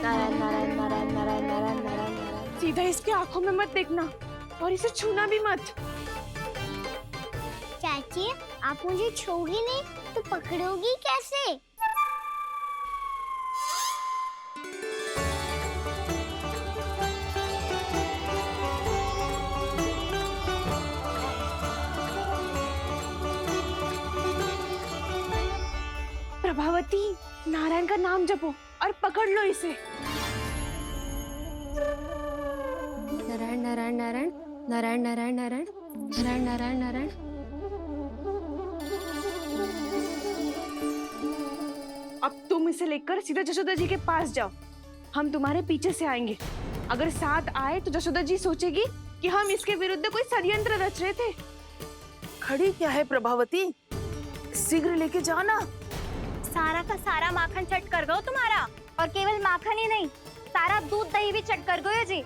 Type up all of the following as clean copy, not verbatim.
नारायण नारायण नारायण नारायण नारायण नारायण नारायण। सीधा इसके आंखों में मत देखना और इसे छूना भी मत। चाची, आप मुझे छोगी नहीं तो पकड़ोगी कैसे? प्रभावती, नारायण का नाम जपो और पकड़ लो इसे। नारायण नारायण नारायण नारायण नारायण नारायण नारायण नारायण नारायण। अब तुम इसे लेकर सीधा जशोदा जी के पास जाओ, हम तुम्हारे पीछे से आएंगे। अगर साथ आए तो जशोदा जी सोचेगी कि हम इसके विरुद्ध कोई षड्यंत्र रच रहे थे। खड़ी क्या है प्रभावती, शीघ्र लेके जाना। सारा का सारा माखन चट कर गयो तुम्हारा, और केवल माखन ही नहीं, सारा दूध दही भी चट कर गयो जी।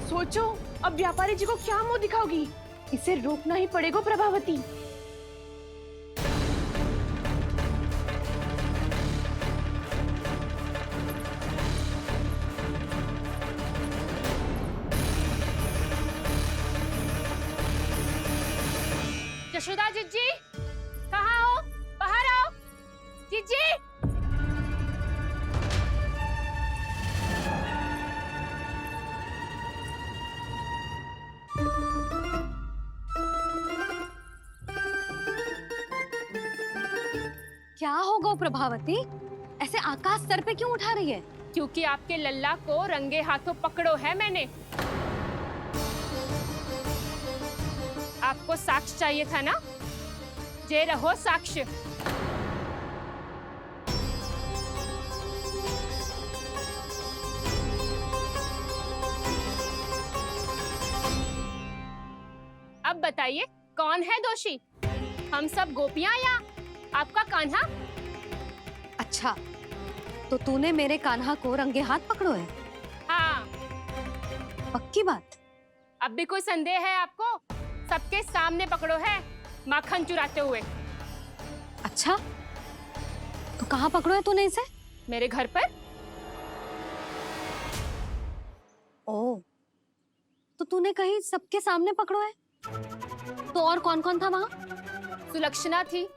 सोचो अब व्यापारी जी को क्या मुंह दिखाओगी। इसे रोकना ही पड़ेगा प्रभावती। जशोदा जीजी, कहाँ हो? बाहर आओ जीजी। क्या होगा प्रभावती, ऐसे आकाश सर पे क्यों उठा रही है? क्योंकि आपके लल्ला को रंगे हाथों पकड़ो है मैंने। आपको साक्ष्य चाहिए था ना, जे रहो साक्ष्य। अब बताइए कौन है दोषी, हम सब गोपियां या आपका कान्हा? अच्छा, तो तूने मेरे कान्हा को रंगे हाथ पकड़ो है? हाँ। पक्की बात? अब भी कोई संदेह है आपको? सबके सामने पकड़ो है, माखन चुराते हुए। अच्छा, तो कहाँ पकड़ो है तूने इसे? मेरे घर पर। ओ, तो तूने कहीं सबके सामने पकड़ो है? तो और कौन कौन था वहाँ? सुलक्षणा थी।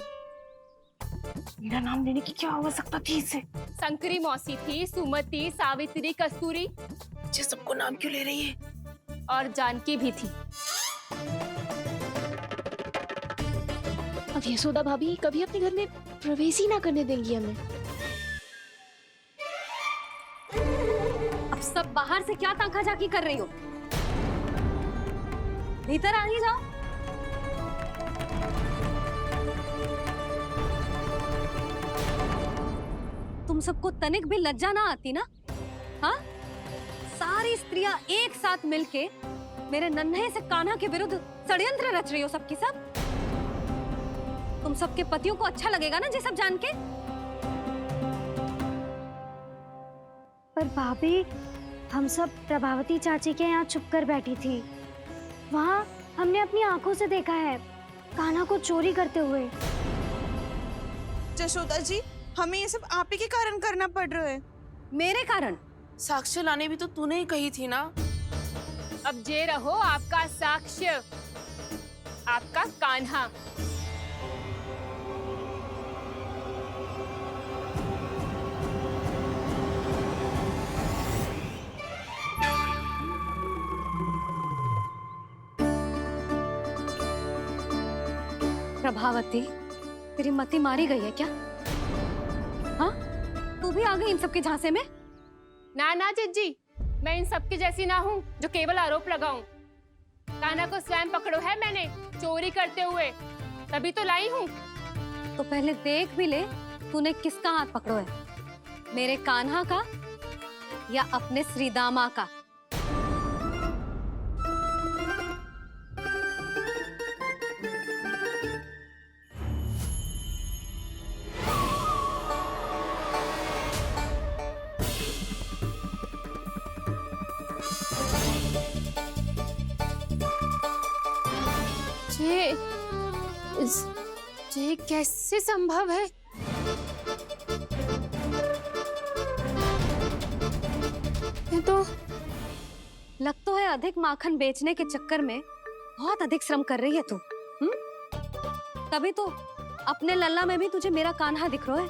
मेरा नाम लेने की क्या आवश्यकता थी इसे? संकरी मौसी थी, सुमति, सावित्री, कस्तूरी। ये सबको नाम क्यों ले रही है? और जानकी भी थी। अब यशोदा भाभी कभी अपने घर में प्रवेश ही ना करने देंगी हमें। अब सब बाहर से क्या ताका झाकी कर रही हो? भीतर आ ही जाओ। तुम सबको तनिक भी लज्जा ना आती ना? हाँ? सारी स्त्रियां एक साथ मिलके मेरे नन्हे से कान्हा के विरुद्ध षड्यंत्र रच रही हो सबकी सब। तुम सबके पतियों को अच्छा लगेगा ना ये सब जान के? पर भाभी, हम सब प्रभावती चाची के यहाँ छुप कर बैठी थी। वहाँ हमने अपनी आंखों से देखा है कान्हा को चोरी करते हुए। जशोदा जी, हमें ये सब आप ही के कारण करना पड़ रहा है। मेरे कारण? साक्ष्य लाने भी तो तूने ही कही थी ना। अब जे रहो आपका साक्ष्य, आपका कान्हा। प्रभावती, तेरी मति मारी गई है क्या? हाँ? तू भी आ गई इन सबके झांसे में? ना ना जीजी, मैं इन सबकी जैसी ना हूँ जो केवल आरोप लगाऊं। कान्हा को स्वयं पकड़ो है मैंने, चोरी करते हुए, तभी तो लाई हूँ। तो पहले देख भी ले तूने किसका हाथ पकड़ो है, मेरे कान्हा का या अपने श्रीदामा का? ये कैसे संभव है? अधिक माखन बेचने के चक्कर में बहुत अधिक श्रम कर रही है तू। तभी तो अपने लल्ला में भी तुझे मेरा कान्हा दिख रहा है।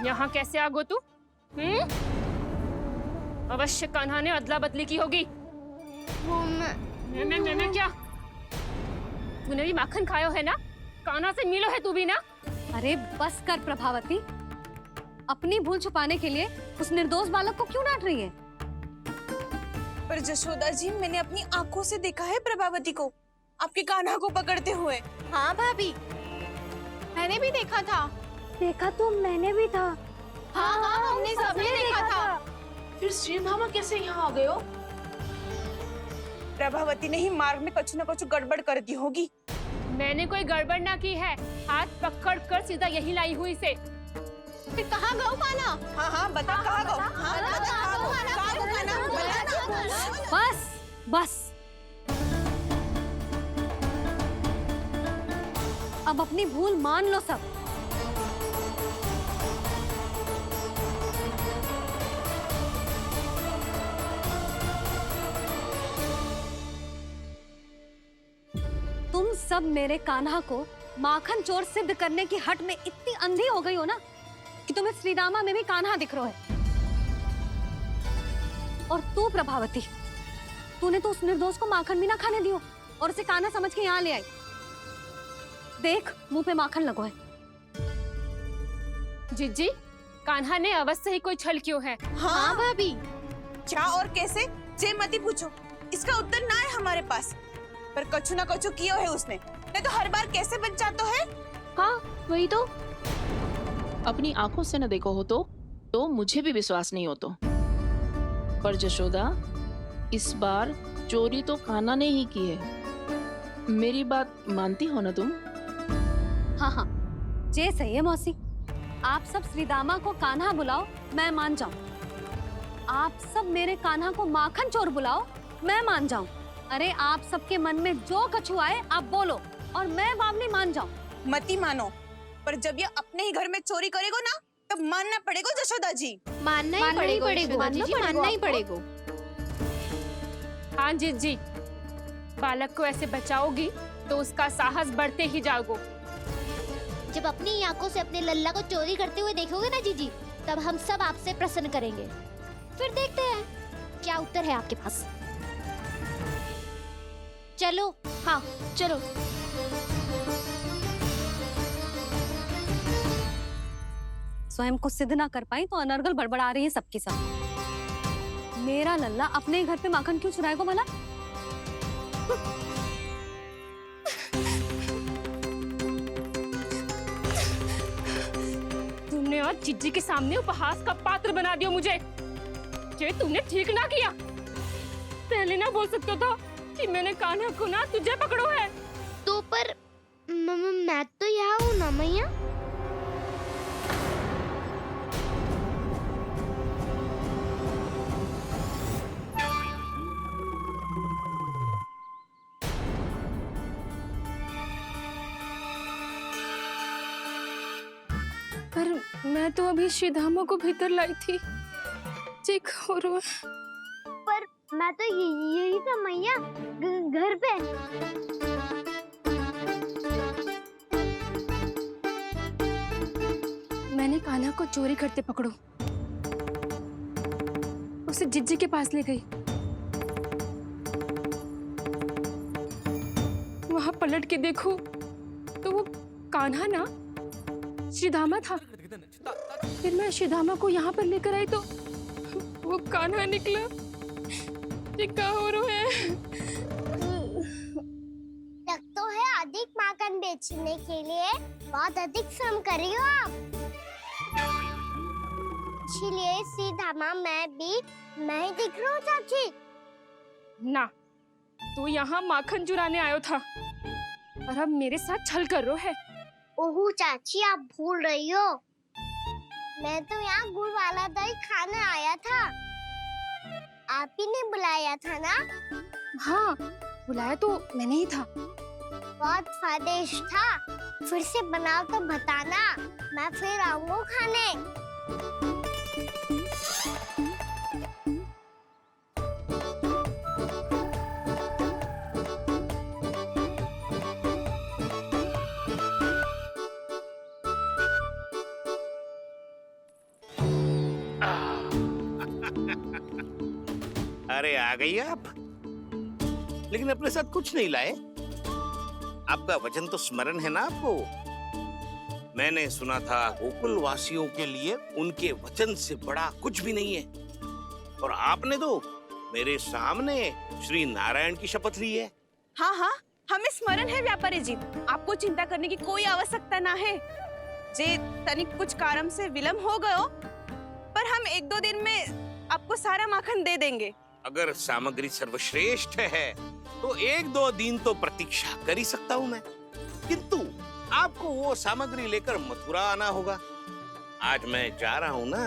यहाँ कैसे आ गो तू? अवश्य कान्हा ने अदला बदली की होगी। मैं क्या? तूने भी माखन खायो है ना? कान्हा से मिलो है तू भी ना? अरे बस कर प्रभावती, अपनी भूल छुपाने के लिए उस निर्दोष बालक को क्यों डांट रही है? पर जशोदा जी, मैंने अपनी आंखों से देखा है प्रभावती को आपके कान्हा को पकड़ते हुए। हाँ भाभी, मैंने भी देखा था। देखा तो मैंने भी था। हाँ हाँ, हमने सबने देखा था। फिर श्रीधामा कैसे यहाँ आ गए हो? प्रभावती ने ही मार्ग में कुछ न कुछ गड़बड़ कर दी होगी। मैंने कोई गड़बड़ ना की है, हाथ पकड़ कर सीधा यही लाई हुई से। फिर कहाँ गौ कान्हा? हाँ हाँ, बता कहाँ गो? हाँ बता कहाँ गो? कहाँ गो कान्हा? बता ना। बस बस, अब अपनी भूल मान लो सब। तुम सब मेरे कान्हा को माखन चोर सिद्ध करने की हट में इतनी अंधी हो गई हो ना कि तुम्हें श्रीदामा में भी कान्हा दिख रहा है। और तू प्रभावती, तूने तो उस निर्दोष को माखन भी ना खाने दियो और उसे कान्हा समझ के यहाँ ले आई। देख, मुंह पे माखन लगो है। जिज्जी, कान्हा ने अवश्य ही कोई छल क्यों है। हाँ भाभी। क्या और कैसे? जे मती पूछो, इसका उत्तर ना है हमारे पास। पर कछु ना कछु कियो है उसने, नहीं तो हर बार कैसे बच जाता है। हाँ वही तो। अपनी आंखों से न देखो हो तो मुझे भी विश्वास नहीं हो तो। पर जशोदा, इस बार चोरी तो कान्हा ने ही की है। मेरी बात मानती हो ना तुम? हाँ हाँ, जे सही है मौसी। आप सब श्रीदामा को कान्हा बुलाओ, मैं मान जाऊं। आप सब मेरे कान्हा को माखन चोर बुलाओ, मैं मान जाऊं। अरे आप सबके मन में जो कछु आए आप बोलो और मैं बावली मान जाऊं। मती मानो, पर जब ये अपने ही घर में चोरी करेगो ना, तब मानना पड़ेगा जशोदा जी। मानना ही पड़ेगा जी, मानना ही पड़ेगा। हाँ जिज्जी, बालक को ऐसे बचाओगी तो उसका साहस बढ़ते ही जाओगे। जब अपनी आंखों से अपने लल्ला को चोरी करते हुए देखोगे ना जीजी, तब हम सब आपसे प्रसन्न करेंगे। फिर देखते हैं क्या उत्तर है आपके पास। चलो। हाँ चलो। स्वयं को सिद्ध ना कर पाई तो अनर्गल बड़बड़ा रही है सबकी सब। मेरा लल्ला अपने ही घर पे माखन क्यों चुराएगा भला? तुमने आज जिज्जी के सामने उपहास का पात्र बना दिया मुझे। ये तुमने ठीक ना किया। पहले ना बोल सकता था कि मैंने कान्हा को ना तुझे पकड़ो है। तो पर मैं तो यहाँ हूँ ना मैया। पर मैं तो अभी श्रीधामा को भीतर लाई थी। चेक हो रहा है। पर मैं तो यही था मैया, घर पे। मैंने कान्हा को चोरी करते पकड़ो, उसे जिज्जी के पास ले गई। वहां पलट के देखो तो वो कान्हा ना श्रीधामा था। फिर मैं श्रीधामा को यहाँ पर लेकर आई तो वो कान्हा निकला। ये क्या हो रहा है? लग तो है अधिक माखन बेचने के लिए बहुत अधिक श्रम कर रही हो आप। इसलिए सीधामा मैं ही दिख रहा हूँ चाची। ना, तू यहाँ माखन चुराने आयो था और अब मेरे साथ छल कर रो है। ओह चाची, आप भूल रही हो। मैं तो यहाँ गुड़ वाला दही खाने आया था। आप ही ने बुलाया था ना? हाँ, बुलाया तो मैंने ही था। बहुत स्वादिष्ट था। फिर से बनाओ तो बताना, मैं फिर आऊंगा खाने। अरे आ गई आप, लेकिन अपने साथ कुछ नहीं लाए। आपका वचन तो स्मरण है ना आपको? मैंने सुना था गोकुल वासियों के लिए उनके वचन से बड़ा कुछ भी नहीं है, और आपने तो मेरे सामने श्री नारायण की शपथ ली है। हाँ हाँ, हमें स्मरण है व्यापारी जी, आपको चिंता करने की कोई आवश्यकता ना है। जे तनिक कुछ कारण से विलंब हो गयो, पर हम 1-2 दिन में आपको सारा माखन दे देंगे। अगर सामग्री सर्वश्रेष्ठ है तो 1-2 दिन तो प्रतीक्षा कर ही सकता हूँ मैं, किंतु आपको वो सामग्री लेकर मथुरा आना होगा। आज मैं जा रहा हूँ ना।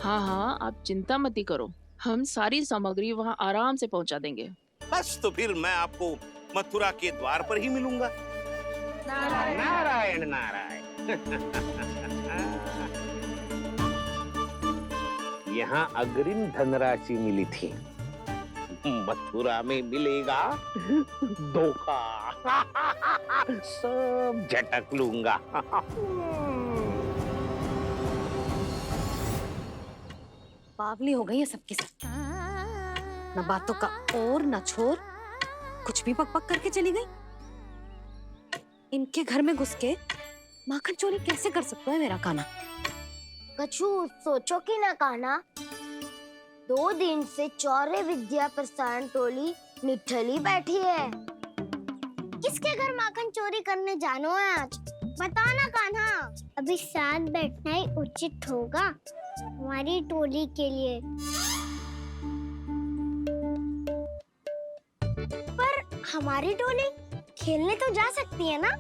हाँ हाँ, आप चिंता मत ही करो, हम सारी सामग्री वहाँ आराम से पहुँचा देंगे। बस तो फिर मैं आपको मथुरा के द्वार पर ही मिलूंगा। नारायण नारायण। यहाँ अग्रिम धनराशि मिली थी, मथुरा में मिलेगा धोखा। सब झटक लूंगा। बावली हो गई है सबकी सब, न बातों का और न छोर, कुछ भी पक पक करके चली गई। इनके घर में घुस के माखन चोरी कैसे कर सकता है मेरा काना? कछु सोचो कि ना कान्हा, 2 दिन से चौर्य विद्या प्रसारण टोली निठली बैठी है। किसके घर माखन चोरी करने जानो है आज? बता ना कान्हा। अभी साथ बैठना ही उचित होगा हमारी टोली के लिए। पर हमारी टोली खेलने तो जा सकती है ना?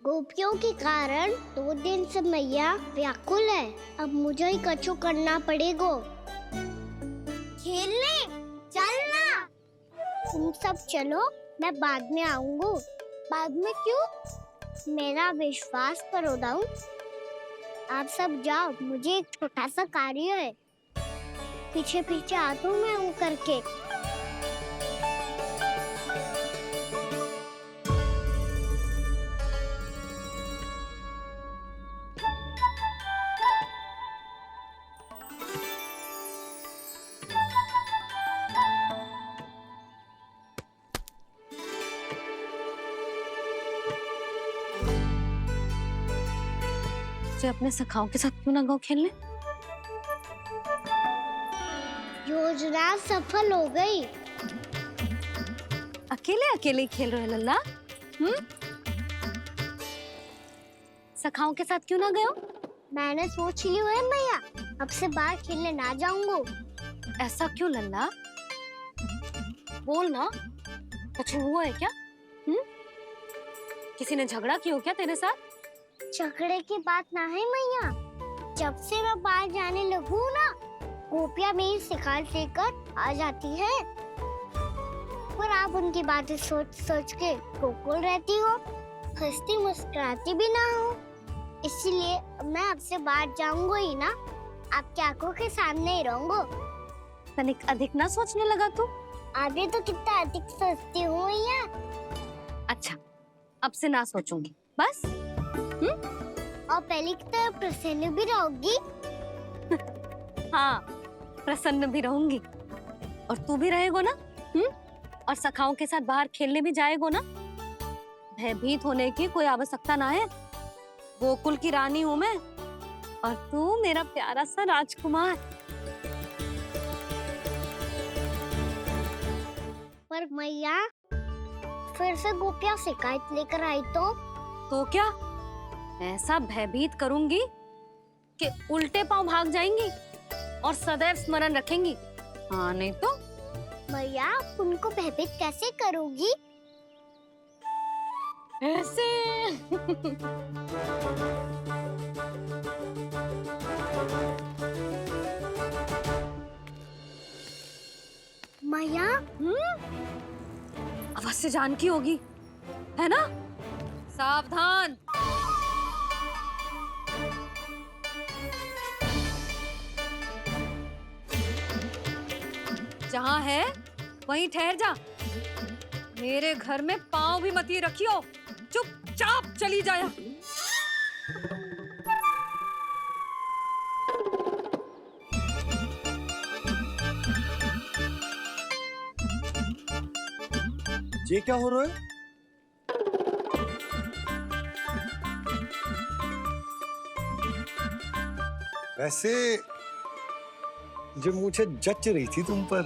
गोपियों के कारण 2 दिन से मैया व्याकुल है। अब मुझे ही कछु करना पड़ेगा। खेलने चलना। तुम सब चलो, मैं बाद में आऊंगा। बाद में क्यों? मेरा विश्वास करो दाऊ। आप सब जाओ, मुझे एक छोटा सा कार्य है। पीछे पीछे आता हूँ मैं करके। अपने सखाओं के साथ क्यों ना गाँव खेलने? योजना सफल हो गई। अकेले अकेले ही खेल रहे लल्ला? सखाओं के साथ क्यों ना गए हो? मैंने सोच लिया है मैया, अब से बाहर खेलने ना जाऊंगा। ऐसा क्यों लल्ला? बोल ना, कुछ हुआ है क्या? किसी ने झगड़ा किया हो क्या तेरे साथ? झगड़े की बात ना है मैया। जब से मैं बाहर जाने लगू ना, गोपियां मेरी शिकायत लेकर आ जाती है। पर आप उनकी बातें सोच सोच के गोकुल रहती हो, हंसती मुस्कुराती भी ना हो। इसीलिए मैं आपसे बाहर जाऊंगा ही ना, आपकी आंखों के सामने ही रहूंगा। तनिक अधिक ना सोचने लगा तू? आगे तो कितना अधिक सोचती हूँ मैया। अच्छा, अब से ना सोचूंगी बस। और पहले की तरह प्रसन्न भी रहोगी। हाँ, प्रसन्न भी रहूंगी, और तू भी रहेगा ना? और सखाओं के साथ बाहर खेलने भी जाएगा ना? भयभीत होने की कोई आवश्यकता ना है। गोकुल की रानी हूँ मैं, और तू मेरा प्यारा सा राजकुमार। पर मैया, फिर से गोपियां शिकायत लेकर आई तो क्या ऐसा भयभीत करूंगी कि उल्टे पांव भाग जाएंगी और सदैव स्मरण रखेंगी? हाँ नहीं तो? मैया, तुमको भयभीत कैसे करोगी? ऐसे। मैया, अवश्य जानकी होगी, है ना? सावधान। जहाँ है वहीं ठहर जा। मेरे घर में पाँव भी मत ही रखियो, चुपचाप चली जाया। ये क्या हो रहा है? वैसे जो मुझे जच रही थी तुम पर।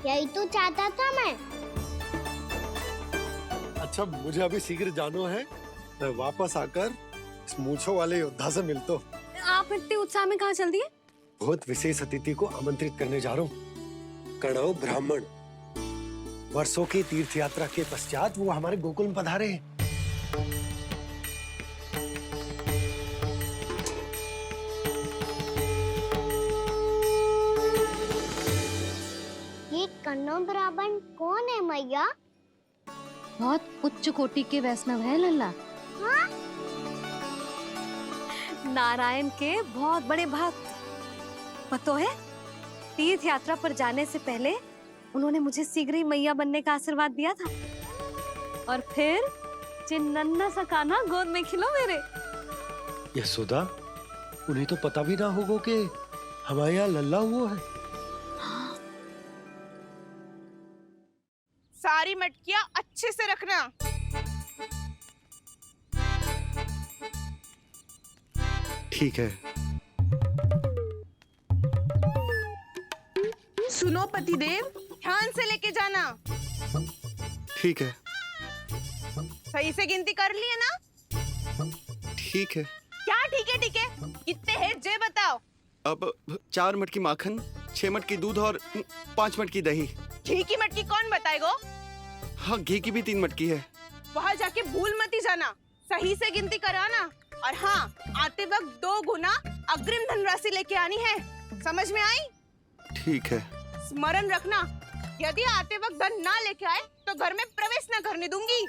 यही तो चाहता था मैं। अच्छा मुझे अभी शीघ्र जाना है, मैं वापस आकर इस मूंछों वाले योद्धा से मिलता हूँ। आप इतने उत्साह में कहाँ चल दिए? बहुत विशेष अतिथि को आमंत्रित करने जा रहा हूँ, कणव ब्राह्मण। वर्षों की तीर्थ यात्रा के पश्चात वो हमारे गोकुल में पधारे हैं। ये कन्नौ ब्राह्मण कौन है मैया? बहुत उच्च कोटि के वैष्णव है लल्ला। हाँ? नारायण के बहुत बड़े भक्त। पता है, तीर्थ यात्रा पर जाने से पहले उन्होंने मुझे शीघ्र ही मैया बनने का आशीर्वाद दिया था। और फिर चिन्नन्ना सा कान्हा गोद में खिलो मेरे। यशोदा, उन्हें तो पता भी ना होगा कि हमारे यहाँ लल्ला हुआ है। सारी मटकियां अच्छे से रखना। ठीक है। सुनो पतिदेव, ध्यान से लेके जाना। ठीक है। सही से गिनती कर लिए ना? ठीक है। क्या ठीक है ठीक है? कितने हैं जे बताओ। अब 4 मटकी माखन, 6 मटकी दूध और 5 मटकी दही। घी की मटकी कौन बताएगा? हाँ, घी की भी 3 मटकी है। वहाँ जाके भूल मती जाना, सही से गिनती कराना। और हाँ, आते वक्त 2 गुना अग्रिम धनराशि लेके आनी है। समझ में आई? ठीक है। स्मरण रखना, यदि आते वक्त धन ना लेके आए तो घर में प्रवेश न करने दूंगी।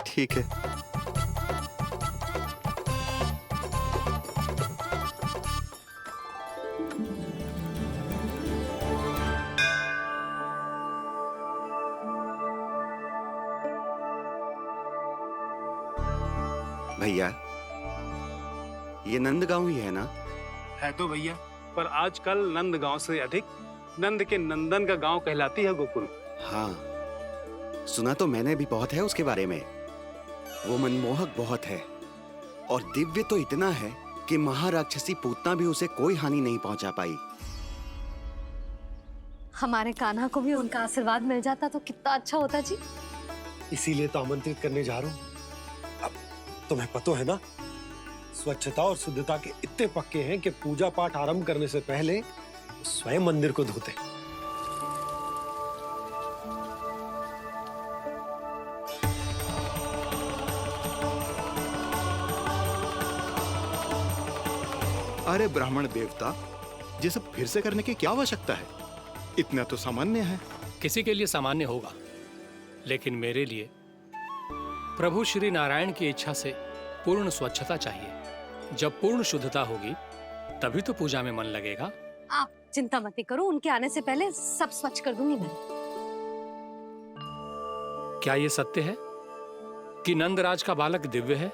ठीक है। भैया, ये नंदगांव ही है ना? है तो भैया, पर आजकल नंदगांव से अधिक नंद के नंदन का गांव कहलाती है गोकुल। हाँ, सुना तो मैंने भी बहुत है उसके बारे में। वो मनमोहक बहुत है और दिव्य तो इतना है कि महाराक्षसी पूतना भी उसे कोई हानि नहीं पहुंचा पाई। हमारे कान्हा को भी उनका आशीर्वाद मिल जाता तो कितना अच्छा होता जी। इसीलिए तो आमंत्रित करने जा रहा हूँ। अब तुम्हें पता है ना, स्वच्छता और शुद्धता के इतने पक्के हैं कि पूजा पाठ आरंभ करने से पहले स्वयं मंदिर को धोते। अरे ब्राह्मण देवता, ये सब फिर से करने की क्या आवश्यकता है? इतना तो सामान्य है। किसी के लिए सामान्य होगा, लेकिन मेरे लिए प्रभु श्री नारायण की इच्छा से पूर्ण स्वच्छता चाहिए। जब पूर्ण शुद्धता होगी तभी तो पूजा में मन लगेगा। आप चिंता मत करो, उनके आने से पहले सब स्वच्छ कर दूंगी मैं। क्या ये सत्य है कि नंदराज का बालक दिव्य है?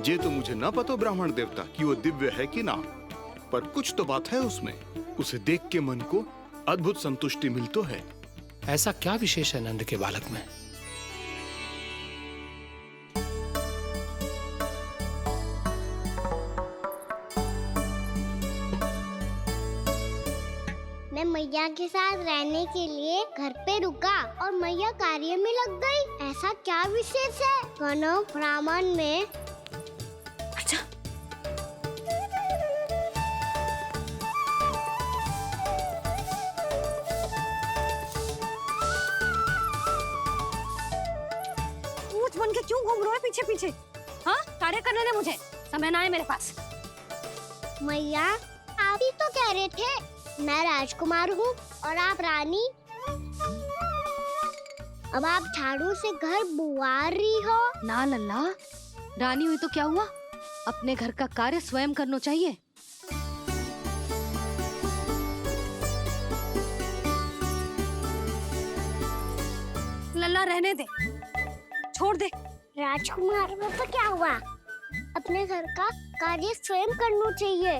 ये तो मुझे ना पता ब्राह्मण देवता कि वो दिव्य है कि ना, पर कुछ तो बात है उसमें। उसे देख के मन को अद्भुत संतुष्टि मिल तो है। ऐसा क्या विशेष है नंद के बालक में? मैं मैया के साथ रहने के लिए घर पे रुका और मैया कार्य में लग गई। ऐसा क्या विशेष है कन्नौ ब्राह्मण में? अच्छा, ऊंच बन के क्यों घूम रहे हो पीछे पीछे? हाँ, कार्य करने दे मुझे, समय ना है मेरे पास। मैया, आप ही तो कह रहे थे मैं राजकुमार हूँ और आप रानी। अब आप झाड़ू से घर बुआर रही हो। ना लल्ला, रानी हुई तो क्या हुआ, अपने घर का कार्य स्वयं करना चाहिए। लल्ला रहने दे, छोड़ दे। राजकुमार में तो क्या हुआ? अपने घर का कार्य स्वयं करना चाहिए।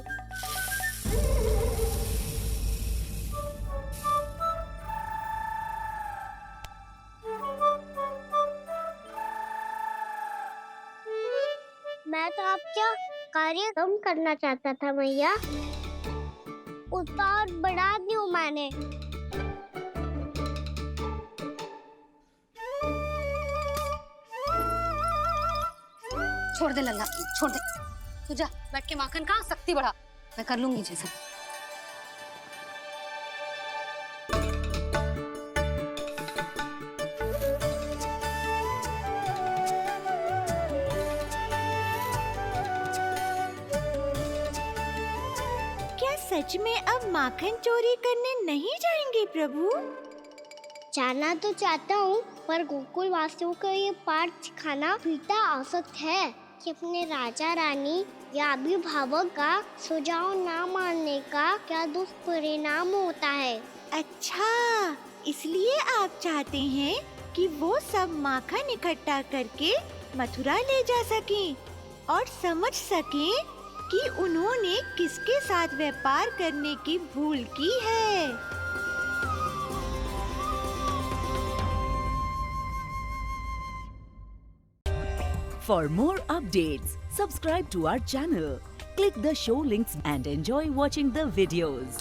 मैं तो आपका कार्य कम करना चाहता था मैया, उतना और बढ़ा दूं मैंने। छोड़ दे लल्ला, छोड़ दे। तू जा बैठ के माखन खा, शक्ति बढ़ा, मैं कर लूंगी जैसे। क्या सच में अब माखन चोरी करने नहीं जाएंगे प्रभु? जाना तो चाहता हूँ, पर गोकुल वासियों को ये पाठ सिखाना पिता आवश्यक है कि अपने राजा रानी या अभिभावक का सुझाव ना मानने का क्या दुष्परिणाम होता है। अच्छा, इसलिए आप चाहते हैं कि वो सब माखन इकट्ठा करके मथुरा ले जा सकें और समझ सकें कि उन्होंने किसके साथ व्यापार करने की भूल की है। For more updates, subscribe to our channel, click the show links and enjoy watching the videos.